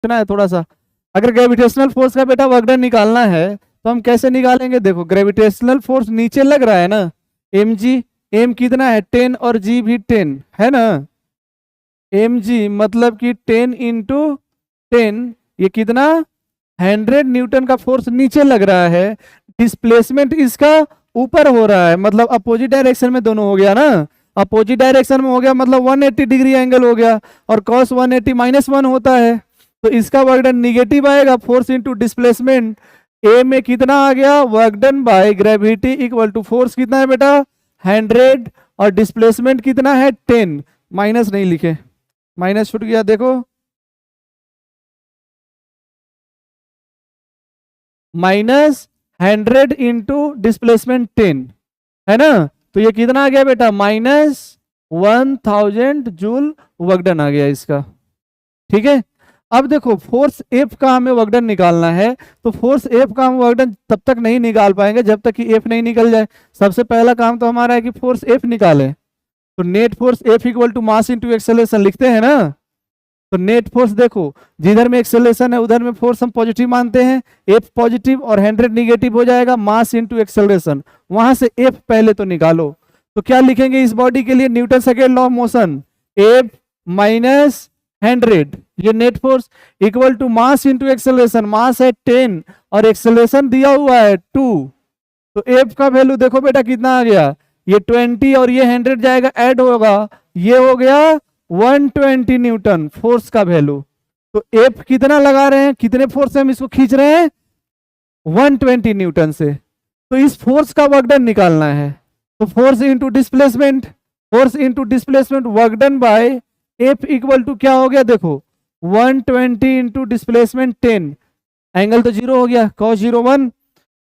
सोचना है थोड़ा सा। अगर ग्रेविटेशनल फोर्स का बेटा वर्क डन निकालना है तो हम कैसे निकालेंगे? देखो ग्रेविटेशनल फोर्स नीचे लग रहा है ना, एम जी, एम कितना है 10 और जी भी 10 है ना, एम जी मतलब कि 10 इंटू 10, ये कितना 100 न्यूटन का फोर्स नीचे लग रहा है। डिस्प्लेसमेंट इसका ऊपर हो रहा है, मतलब अपोजिट डायरेक्शन में दोनों हो गया ना, अपोजिट डायरेक्शन में हो गया मतलब 180 डिग्री एंगल हो गया, और cos 180 -1 होता है, तो इसका वर्क डन निगेटिव आएगा। फोर्स इंटू डिस्प्लेसमेंट, ए में कितना आ गया work done by gravity equal to force कितना है बेटा 100, और डिस्प्लेसमेंट कितना है 10, माइनस नहीं लिखे, माइनस छूट गया देखो, -100 इंटू डिस्प्लेसमेंट 10 है ना, तो ये कितना आ गया बेटा -1000 जूल वर्क डन आ गया इसका। ठीक है, अब देखो फोर्स एफ का हमें वर्क डन निकालना है, तो फोर्स एफ का हम वर्क डन तब तक नहीं निकाल पाएंगे जब तक कि एफ नहीं निकल जाए। सबसे पहला काम तो हमारा है कि फोर्स एफ निकालें, तो net force F equal to mass into acceleration लिखते हैं ना, तो नेट फोर्स देखो जिधर में एक्सेलरेशन है उधर में फोर्स हम पॉजिटिव मानते हैं, एफ पॉजिटिव और 100 निगेटिव हो जाएगा, मास इंटू एक्सेलरेशन, वहां से एफ पहले तो निकालो। तो क्या लिखेंगे इस बॉडी के लिए? Newton second law of motion, F minus 100, ये net force equal to mass into acceleration, mass है 10 और एक्सेलरेशन दिया हुआ है 2, तो एफ का वैल्यू देखो बेटा कितना आ गया, ये 20 और ये 100 जाएगा ऐड होगा, ये हो गया 120 न्यूटन फोर्स का वैल्यू। तो एफ कितना लगा रहे हैं, कितने फोर्स से हम इसको खींच रहे हैं 120 न्यूटन से, तो इस फोर्स का वर्क डन निकालना है, तो force into displacement, force into displacement work done by F equal to क्या हो गया देखो 120 इंटू डिस्प्लेसमेंट 10, एंगल तो जीरो हो गया cos 0 1,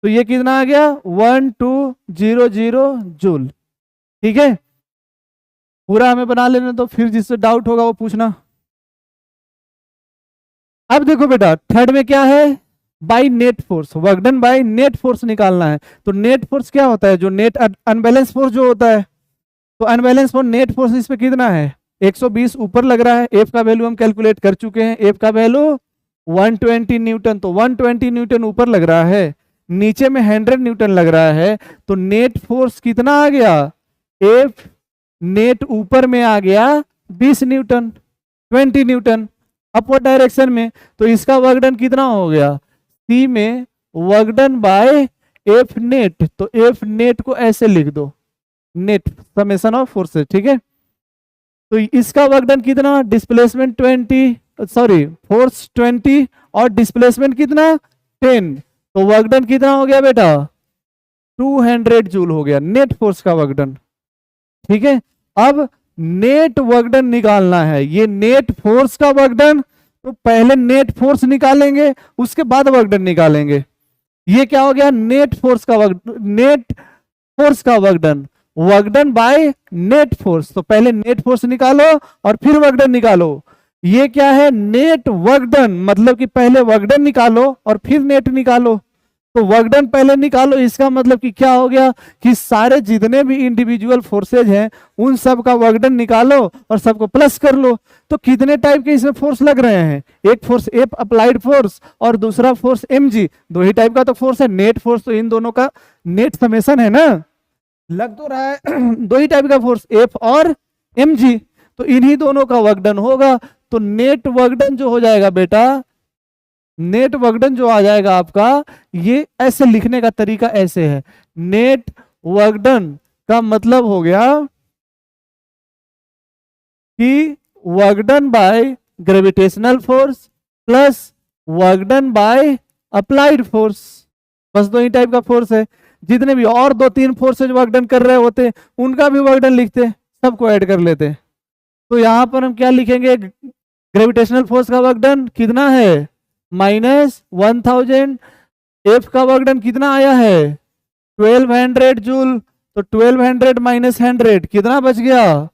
तो ये कितना आ गया 1200 जूल। ठीक है, पूरा हमें बना लेना, तो फिर जिससे डाउट होगा वो पूछना। अब देखो बेटा थर्ड में क्या है, by net force, work done by net force निकालना है। तो नेट फोर्स क्या होता है, जो नेट अनबैलेंस फोर्स जो होता है, तो अनबैलेंस फोर्स नेट फोर्स इस पे कितना है 120 ऊपर लग रहा है, एफ का वैल्यू हम कैलकुलेट कर चुके हैं, एफ का वैल्यू 120 न्यूटन, तो 120 न्यूटन ऊपर लग रहा है, नीचे में 100 न्यूटन लग रहा है, तो नेट फोर्स कितना आ गया, एफ नेट ऊपर में आ गया 20 न्यूटन, 20 न्यूटन अपवर्ड डायरेक्शन में, तो इसका वर्क डन कितना हो गया, सी में work done by F net, तो एफ नेट को ऐसे लिख दो, नेट समेशन ऑफ फोर्सेस। ठीक है, तो इसका वर्क डन कितना, डिस्प्लेसमेंट 20, सॉरी फोर्स 20 और डिस्प्लेसमेंट कितना 10, तो वर्क डन कितना हो गया बेटा 200 जूल हो गया नेट फोर्स का वर्क डन। ठीक है, अब नेट वर्क डन निकालना है, ये नेट फोर्स का वर्क डन, तो पहले नेट फोर्स निकालेंगे उसके बाद वर्क डन निकालेंगे। ये क्या हो गया नेट फोर्स का वर्क, नेट फोर्स का work done, work done by net force, तो पहले नेट फोर्स निकालो और फिर वर्क डन निकालो। ये क्या है नेट वर्क डन, मतलब कि पहले वर्क डन निकालो और फिर नेट निकालो, तो वर्क डन पहले निकालो, इसका मतलब कि क्या हो गया कि सारे जितने भी इंडिविजुअल फोर्सेज हैं उन सब का वर्क डन निकालो और सबको प्लस कर लो। तो कितने टाइप के इसमें फोर्स लग रहे हैं, एक फोर्स एफ अप्लाइड फोर्स और दूसरा फोर्स एम जी, दो ही टाइप का तो फोर्स है, नेट फोर्स तो इन दोनों का नेट समेशन है ना, लग तो रहा है दो ही टाइप का फोर्स एफ और एम जी, तो इन्हीं दोनों का वर्क डन होगा। तो नेट वर्क डन जो हो जाएगा बेटा, नेट वर्क डन जो आ जाएगा आपका, ये ऐसे लिखने का तरीका ऐसे है, नेट वर्क डन का मतलब हो गया कि work done by gravitational force plus work done by applied force, बस दो ही टाइप का फोर्स है। जितने भी और 2-3 फोर्सेज वर्क डन कर रहे होते उनका भी वर्क डन लिखते, सबको ऐड कर लेते। तो यहां पर हम क्या लिखेंगे, ग्रेविटेशनल फोर्स का वर्क डन कितना है -1000, एफ का वर्क डन कितना आया है 1200 जूल, तो 1200 माइनस 100 कितना बच गया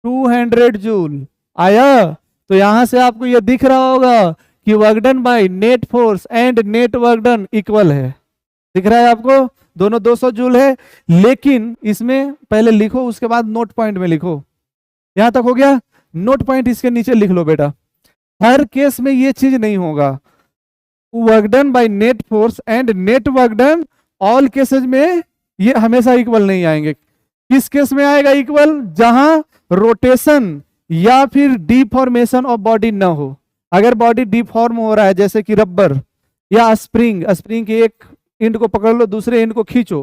200 जूल आया। तो यहां से आपको यह दिख रहा होगा कि work done by net force and net work done equal है, दिख रहा है आपको, दोनों 200 जूल है। लेकिन इसमें पहले लिखो उसके बाद नोट पॉइंट में लिखो, यहां तक हो गया, नोट पॉइंट इसके नीचे लिख लो बेटा। हर केस में ये चीज नहीं होगा। Work done by net force and net work done, all cases में ये हमेशा इक्वल नहीं आएंगे। किस केस में आएगा इक्वल? जहां रोटेशन या फिर डिफॉर्मेशन ऑफ बॉडी ना हो। अगर बॉडी डिफॉर्म हो रहा है, जैसे कि रबर या स्प्रिंग, स्प्रिंग के एक एंड को पकड़ लो, दूसरे एंड को खींचो,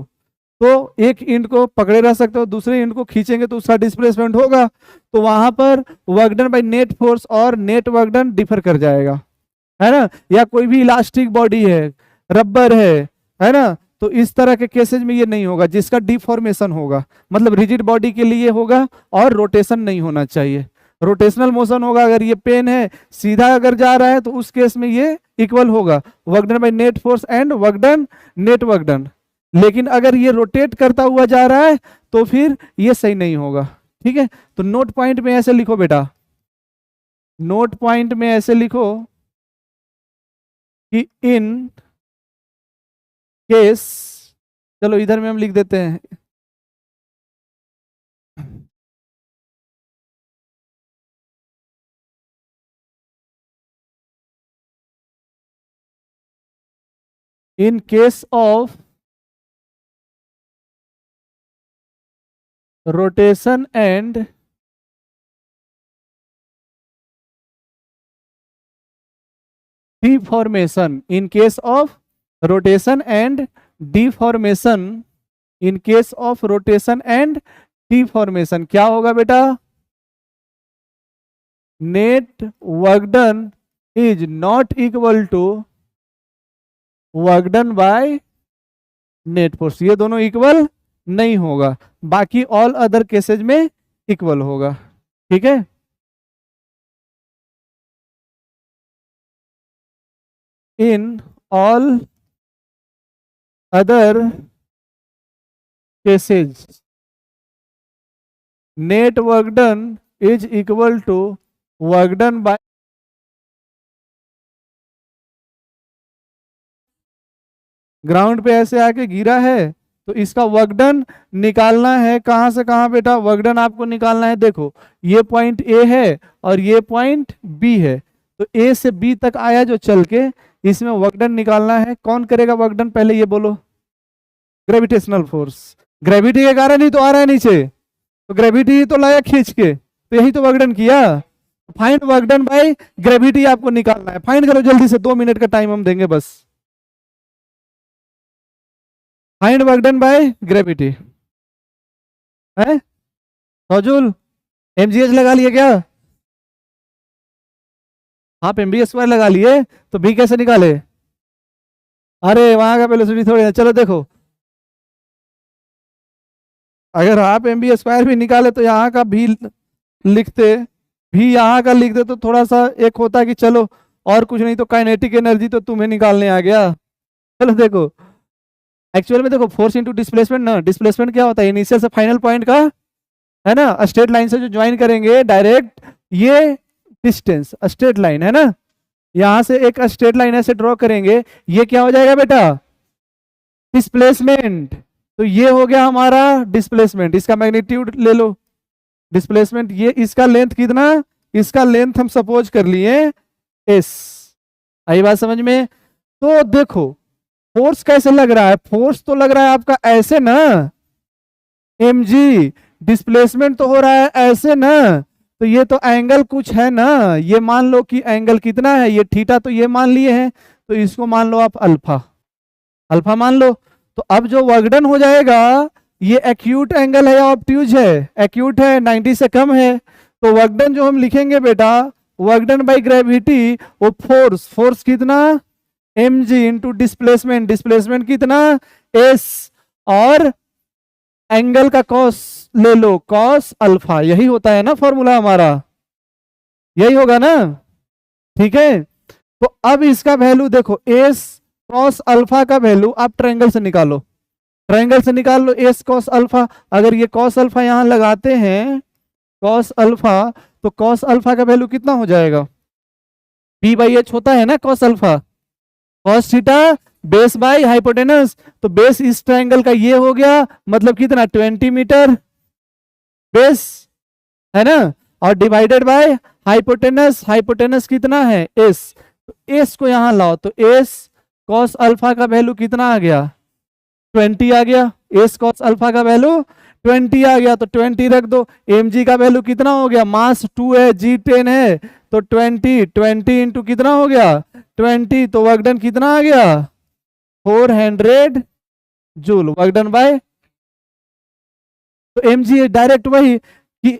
तो एक एंड को पकड़े रह सकते हो, दूसरे एंड को खींचेंगे तो उसका डिस्प्लेसमेंट होगा। तो वहां पर work done by net force और नेट वर्क डन डिफर कर जाएगा, है ना। या कोई भी इलास्टिक बॉडी है, रबर है ना, तो इस तरह के केसेस में ये नहीं होगा, जिसका डिफॉर्मेशन होगा, मतलब रिजिड बॉडी के लिए होगा और रोटेशन नहीं होना चाहिए। रोटेशनल मोशन होगा, अगर ये पेन है सीधा अगर जा रहा है तो उस केस में ये इक्वल होगा, work done by net force and work done net work done. लेकिन अगर ये रोटेट करता हुआ जा रहा है तो फिर ये सही नहीं होगा, ठीक है। तो नोट पॉइंट में ऐसे लिखो बेटा, नोट पॉइंट में ऐसे लिखो कि इन केस, चलो इधर में हम लिख देते हैं, in case of rotation and deformation, in case of rotation and deformation, in case of rotation and deformation क्या होगा बेटा? net work done is not equal to work done by net force, ये दोनों इक्वल नहीं होगा, बाकी all other cases में equal होगा, ठीक है। In all other cases net work done is equal to work done by, ground पे ऐसे आके गिरा है तो इसका वर्क डन निकालना है, कहां से कहां बेटा? वर्क डन आपको निकालना है, देखो ये पॉइंट ए है और ये पॉइंट बी है, तो ए से बी तक आया जो चल के, इसमें वर्क डन निकालना है। कौन करेगा वर्क डन? पहले ये बोलो, ग्रेविटेशनल फोर्स, ग्रेविटी के कारण ही तो आ रहा है नीचे, तो ग्रेविटी ही तो लाया खींच के, तो यही तो वर्क डन किया। Find work done by gravity आपको निकालना है, फाइंड करो जल्दी से, 2 मिनट का टाइम हम देंगे बस। Find work done by gravity है, सौजुल एमजीएच लगा लिए क्या? आप एमबीएस स्क्वायर लगा लिए, तो भी कैसे निकाले? अरे वहां का वेलोसिटी थोड़ी है, चलो देखो, अगर आप एमबीएस स्क्वायर भी निकाले तो यहाँ का भी लिखते, भी यहाँ का लिख दे तो थोड़ा सा एक होता कि चलो और कुछ नहीं तो काइनेटिक एनर्जी तो तुम्हें निकालने आ गया। चलो देखो, एक्चुअल में देखो फोर्स इंटू डिस्प्लेसमेंट ना, डिस्प्लेसमेंट क्या होता है? इनिशियल से फाइनल पॉइंट का, है ना, स्ट्रेट लाइन से जो ज्वाइन करेंगे डायरेक्ट, ये डिस्टेंस स्ट्रेट लाइन है ना, यहां से एक स्ट्रेट लाइन ऐसे ड्रॉ करेंगे, ये क्या हो जाएगा बेटा? डिस्प्लेसमेंट। तो ये हो गया हमारा डिस्प्लेसमेंट, इसका मैग्नीट्यूड ले लो, डिस्प्लेसमेंट, ये इसका लेंथ कितना? इसका लेंथ हम सपोज कर लिए एस। आई बात समझ में? तो देखो फोर्स कैसे लग रहा है, फोर्स तो लग रहा है आपका ऐसे ना, mg, डिस्प्लेसमेंट तो हो रहा है ऐसे ना, तो ये तो एंगल कुछ है ना, ये मान लो कि एंगल कितना है, ये थीटा, तो ये मान लिए हैं, तो इसको मान लो आप अल्फा, अल्फा मान लो। तो अब जो वर्क डन हो जाएगा, ये एक्यूट एंगल है या ऑब्ट्यूज है? एक्यूट है, 90 से कम है, तो वर्क डन जो हम लिखेंगे बेटा, वर्क डन बाय ग्रेविटी, वो फोर्स, फोर्स कितना? mg इंटू डिस्प्लेसमेंट, डिस्प्लेसमेंट कितना? s, और एंगल का कॉस ले लो, कॉस अल्फा, यही होता है ना फॉर्मूला हमारा, यही होगा ना, ठीक है। तो अब इसका वैल्यू देखो, s कॉस अल्फा का वैल्यू आप ट्रायंगल से निकालो, ट्रायंगल से निकाल लो s कॉस अल्फा। अगर ये कॉस अल्फा यहां लगाते हैं, कॉस अल्फा, तो कॉस अल्फा का वैल्यू कितना हो जाएगा? b/h होता है ना cos alpha, cos theta base by hypotenuse, तो बेस इस ट्रायंगल का ये हो गया, मतलब कितना? 20 मीटर बेस, है ना, और डिवाइडेड बाय हाइपोटेनस, हाइपोटेनस कितना है एस, तो एस को यहां लाओ तो एस कॉस अल्फा का वैल्यू कितना आ गया 20 आ गया, एस कॉस अल्फा का वैल्यू 20 आ गया, तो 20 रख दो। mg का वैल्यू कितना हो गया, मास 2 है, जी 10 है, तो 20 इंटू कितना हो गया 20, तो वर्क डन कितना आ गया 400 जूल वर्क डन बाय। तो mg डायरेक्ट वही कि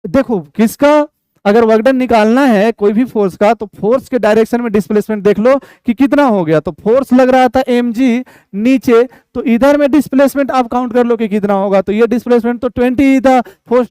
देखो किसका, अगर वर्क डन निकालना है कोई भी फोर्स का, तो फोर्स के डायरेक्शन में डिस्प्लेसमेंट देख लो कि कितना हो गया। तो फोर्स लग रहा था mg नीचे, तो इधर में डिस्प्लेसमेंट आप काउंट कर लो कि कितना होगा, तो ये डिस्प्लेसमेंट तो 20 ही था, फोर्स